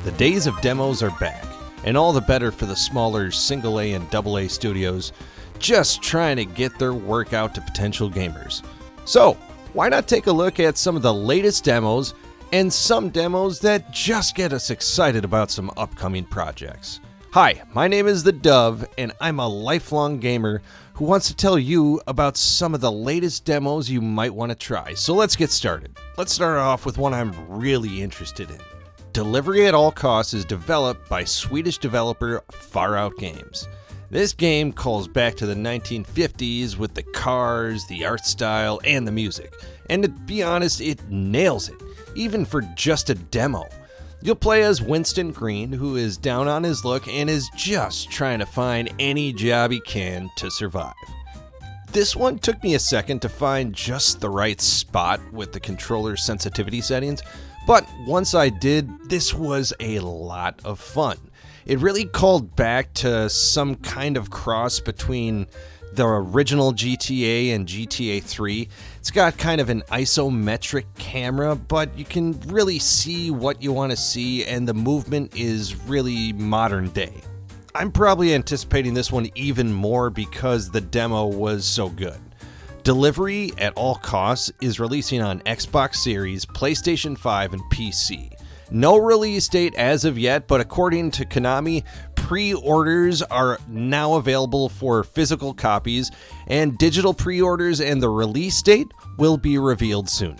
The days of demos are back, and all the better for the smaller single-A and double-A studios just trying to get their work out to potential gamers. So, why not take a look at some of the latest demos and some demos that just get us excited about some upcoming projects. Hi, my name is The Dove, and I'm a lifelong gamer who wants to tell you about some of the latest demos you might want to try. So let's get started. Let's start off with one I'm really interested in. Delivery at All Costs is developed by Swedish developer Far Out Games. This game calls back to the 1950s with the cars, the art style, and the music. And to be honest, it nails it, even for just a demo. You'll play as Winston Green, who is down on his luck and is just trying to find any job he can to survive. This one took me a second to find just the right spot with the controller sensitivity settings, but once I did, this was a lot of fun. It really called back to some kind of cross between the original GTA and GTA 3. It's got kind of an isometric camera, but you can really see what you want to see, and the movement is really modern day. I'm probably anticipating this one even more because the demo was so good. Delivery at All Costs is releasing on Xbox Series, PlayStation 5, and PC. No release date as of yet, but according to Konami, pre-orders are now available for physical copies, and digital pre-orders and the release date will be revealed soon.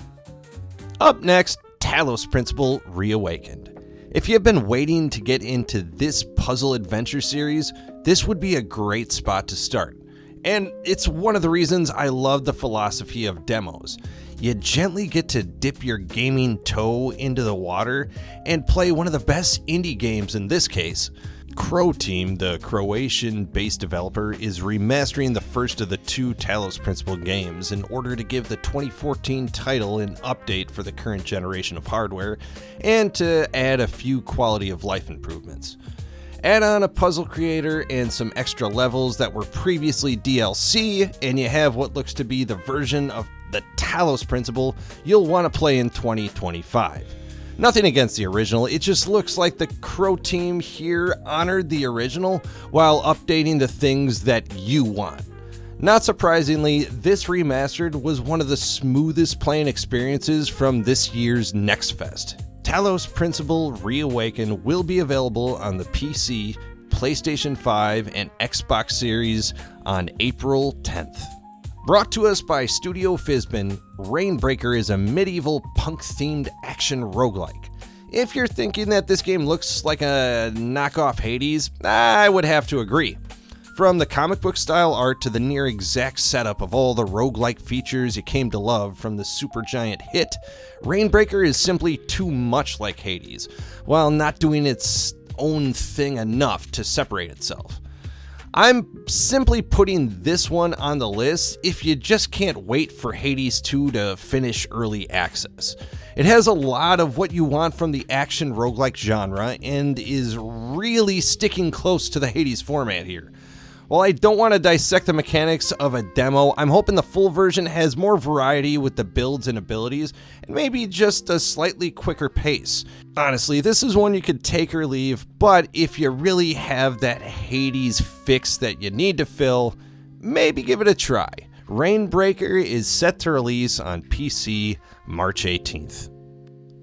Up next, Talos Principle Reawakened. If you've been waiting to get into this puzzle adventure series, this would be a great spot to start. And it's one of the reasons I love the philosophy of demos. You gently get to dip your gaming toe into the water and play one of the best indie games in this case. Crow Team, the Croatian-based developer, is remastering the first of the two Talos Principle games in order to give the 2014 title an update for the current generation of hardware and to add a few quality of life improvements. Add on a puzzle creator and some extra levels that were previously DLC, and you have what looks to be the version of the Talos Principle you'll want to play in 2025. Nothing against the original, it just looks like the Crow Team here honored the original while updating the things that you want. Not surprisingly, this remastered was one of the smoothest playing experiences from this year's Next Fest. Talos Principle Reawakened will be available on the PC, PlayStation 5, and Xbox Series on April 10th. Brought to us by Studio Fizbin, Rainbreaker is a medieval punk-themed action roguelike. If you're thinking that this game looks like a knockoff Hades, I would have to agree. From the comic book style art to the near exact setup of all the roguelike features you came to love from the Supergiant hit, Rainbreaker is simply too much like Hades, while not doing its own thing enough to separate itself. I'm simply putting this one on the list if you just can't wait for Hades 2 to finish early access. It has a lot of what you want from the action roguelike genre and is really sticking close to the Hades format here. While I don't want to dissect the mechanics of a demo, I'm hoping the full version has more variety with the builds and abilities, and maybe just a slightly quicker pace. Honestly, this is one you could take or leave, but if you really have that Hades fix that you need to fill, maybe give it a try. Rainbreaker is set to release on PC March 18th.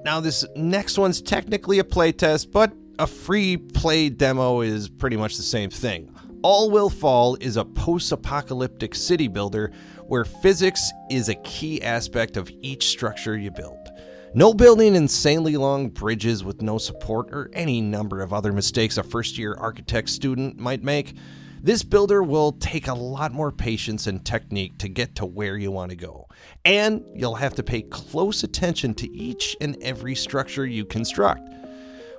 Now this next one's technically a playtest, but a free play demo is pretty much the same thing. All Will Fall is a post-apocalyptic city builder where physics is a key aspect of each structure you build. No building insanely long bridges with no support or any number of other mistakes a first-year architect student might make. This builder will take a lot more patience and technique to get to where you want to go. And you'll have to pay close attention to each and every structure you construct.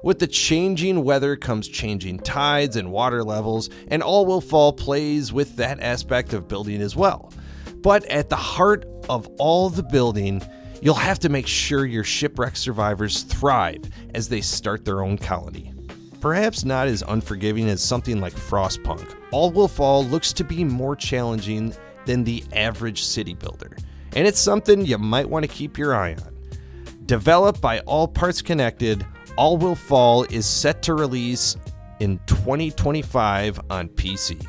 With the changing weather comes changing tides and water levels, and All Will Fall plays with that aspect of building as well. But at the heart of all the building, you'll have to make sure your shipwreck survivors thrive as they start their own colony. Perhaps not as unforgiving as something like Frostpunk, All Will Fall looks to be more challenging than the average city builder, and it's something you might want to keep your eye on. Developed by All Parts Connected, All Will Fall is set to release in 2025 on PC.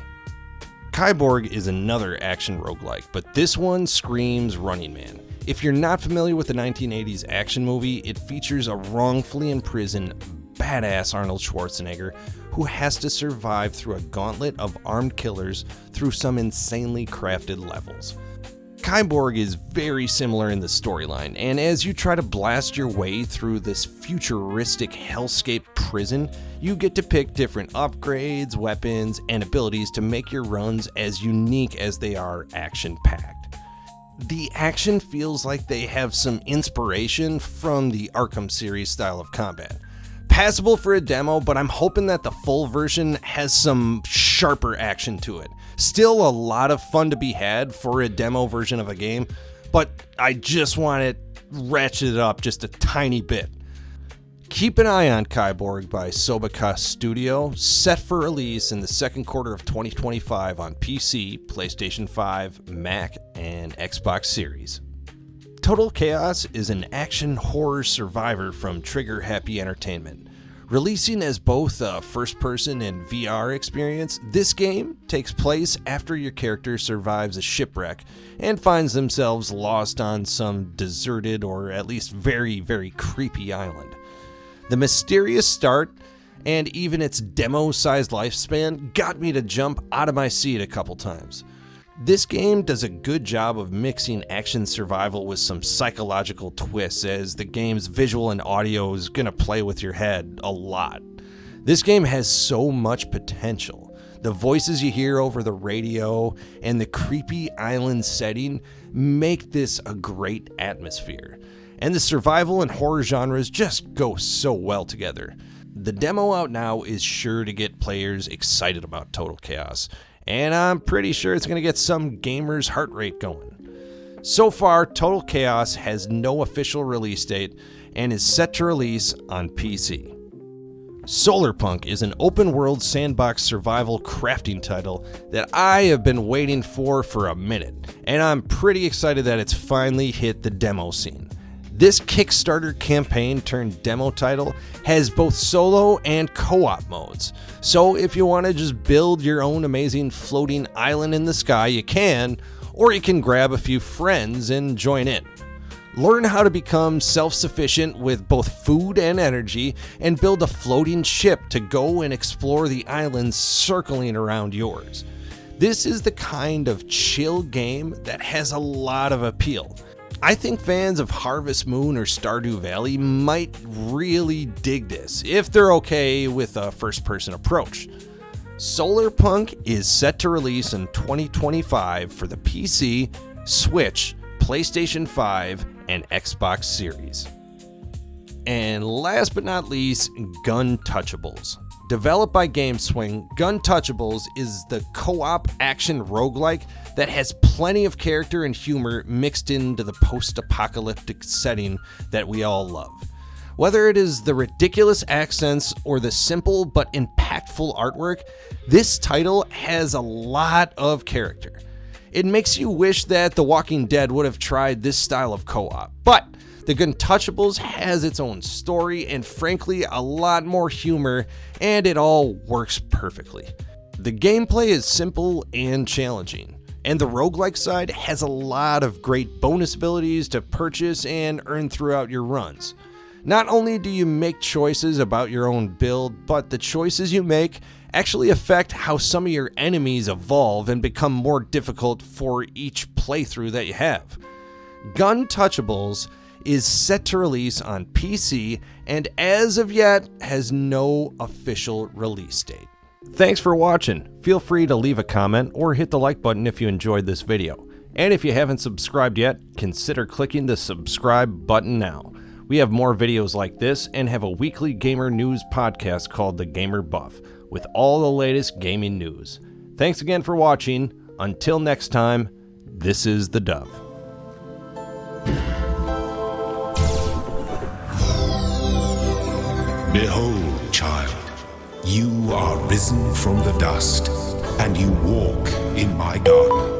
Kyborg is another action roguelike, but this one screams Running Man. If you're not familiar with the 1980s action movie, it features a wrongfully imprisoned, badass Arnold Schwarzenegger who has to survive through a gauntlet of armed killers through some insanely crafted levels. Kyborg is very similar in the storyline, and as you try to blast your way through this futuristic hellscape prison, you get to pick different upgrades, weapons, and abilities to make your runs as unique as they are action-packed. The action feels like they have some inspiration from the Arkham series style of combat. Passable for a demo, but I'm hoping that the full version has some sharper action to it. Still a lot of fun to be had for a demo version of a game, but I just want it ratcheted up just a tiny bit. Keep an eye on Kyborg by Sobaka Studio, set for release in the second quarter of 2025 on PC, PlayStation 5, Mac, and Xbox Series. Total Chaos is an action horror survivor from Trigger Happy Entertainment. Releasing as both a first-person and VR experience, this game takes place after your character survives a shipwreck and finds themselves lost on some deserted or at least very, very creepy island. The mysterious start and even its demo-sized lifespan got me to jump out of my seat a couple times. This game does a good job of mixing action survival with some psychological twists, as the game's visual and audio is going to play with your head a lot. This game has so much potential. The voices you hear over the radio and the creepy island setting make this a great atmosphere. And the survival and horror genres just go so well together. The demo out now is sure to get players excited about Total Chaos, and I'm pretty sure it's going to get some gamers' heart rate going. So far, Total Chaos has no official release date and is set to release on PC. Solarpunk is an open-world sandbox survival crafting title that I have been waiting for a minute, and I'm pretty excited that it's finally hit the demo scene. This Kickstarter campaign turned demo title has both solo and co-op modes. So if you want to just build your own amazing floating island in the sky, you can, or you can grab a few friends and join in. Learn how to become self-sufficient with both food and energy and build a floating ship to go and explore the islands circling around yours. This is the kind of chill game that has a lot of appeal. I think fans of Harvest Moon or Stardew Valley might really dig this, if they're okay with a first-person approach. Solarpunk is set to release in 2025 for the PC, Switch, PlayStation 5, and Xbox Series. And last but not least, Gun Touchables. Developed by GameSwing, Gun Touchables is the co-op action roguelike that has plenty of character and humor mixed into the post-apocalyptic setting that we all love. Whether it is the ridiculous accents or the simple but impactful artwork, this title has a lot of character. It makes you wish that The Walking Dead would have tried this style of co-op, but the Gun Touchables has its own story and frankly a lot more humor, and it all works perfectly. The gameplay is simple and challenging, and the roguelike side has a lot of great bonus abilities to purchase and earn throughout your runs. Not only do you make choices about your own build, but the choices you make actually affect how some of your enemies evolve and become more difficult for each playthrough that you have. Gun Touchables is set to release on PC and as of yet has no official release date. Thanks for watching. Feel free to leave a comment or hit the like button if you enjoyed this video. And if you haven't subscribed yet, consider clicking the subscribe button now. We have more videos like this and have a weekly gamer news podcast called The Gamer Buff with all the latest gaming news. Thanks again for watching. Until next time, this is the Dove. Behold, child, you are risen from the dust, and you walk in my garden.